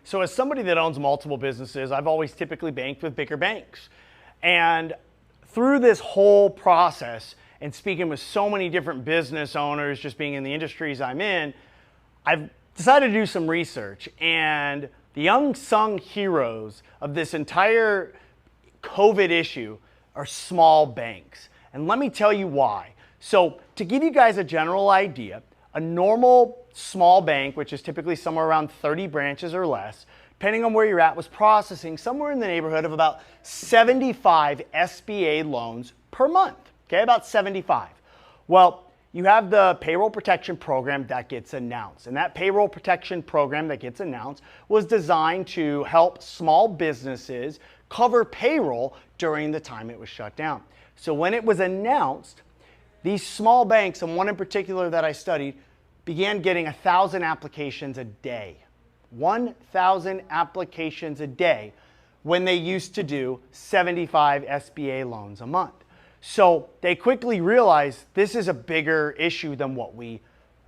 So as somebody that owns multiple businesses, I've always typically banked with bigger banks. And through this whole process and speaking with so many different business owners, just being in the industries I'm in, I've decided to do some research. And the unsung heroes of this entire COVID issue are small banks. And let me tell you why. So to give you guys a general idea, a normal small bank, which is typically somewhere around 30 branches or less, depending on where you're at, was processing somewhere in the neighborhood of about 75 SBA loans per month, okay, about 75. Well, you have the payroll protection program that gets announced, and that payroll protection program that gets announced was designed to help small businesses cover payroll during the time it was shut down. So when it was announced, these small banks, and one in particular that I studied, began getting 1,000 applications a day. 1,000 applications a day when they used to do 75 SBA loans a month. So they quickly realized this is a bigger issue than what we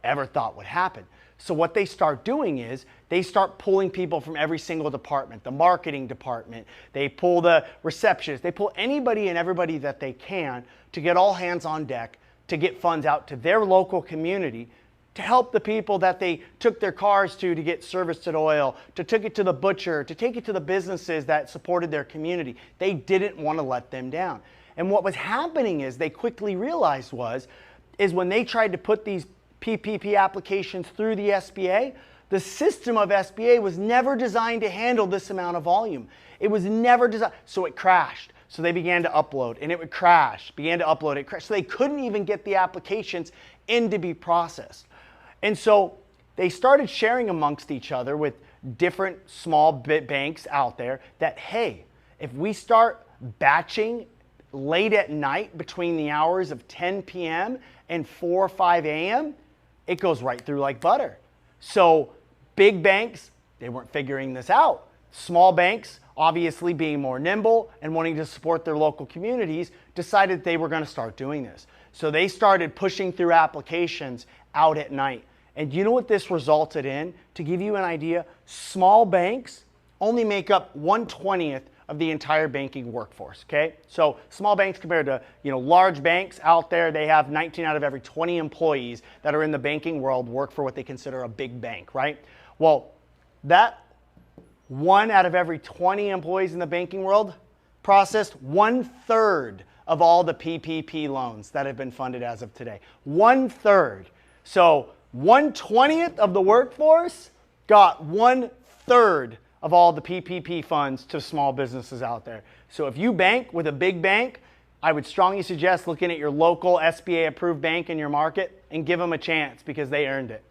ever thought would happen. So what they start doing is they start pulling people from every single department, the marketing department, they pull the receptionists, they pull anybody and everybody that they can to get all hands on deck to get funds out to their local community to help the people that they took their cars to get serviced at oil, to take it to the butcher, to take it to the businesses that supported their community. They didn't want to let them down. And what was happening is they quickly realized is when they tried to put these PPP applications through the SBA, the system of SBA was never designed to handle this amount of volume. It was never designed, so it crashed. So they began to upload and it would crash, began to upload, it crashed. So they couldn't even get the applications in to be processed. And so they started sharing amongst each other with different small banks out there that, hey, if we start batching late at night between the hours of 10 p.m. and 4 or 5 a.m., it goes right through like butter. So big banks, they weren't figuring this out. Small banks, obviously being more nimble and wanting to support their local communities, decided they were going to start doing this. So they started pushing through applications out at night. And you know what this resulted in? To give you an idea, small banks only make up 1/20th of the entire banking workforce, okay? So small banks compared to, large banks out there, they have 19 out of every 20 employees that are in the banking world work for what they consider a big bank, right? Well, that 1 out of every 20 employees in the banking world processed 1/3 of all the PPP loans that have been funded as of today. 1/3. So 1/20th of the workforce got 1/3 of all the PPP funds to small businesses out there. So if you bank with a big bank, I would strongly suggest looking at your local SBA approved bank in your market and give them a chance because they earned it.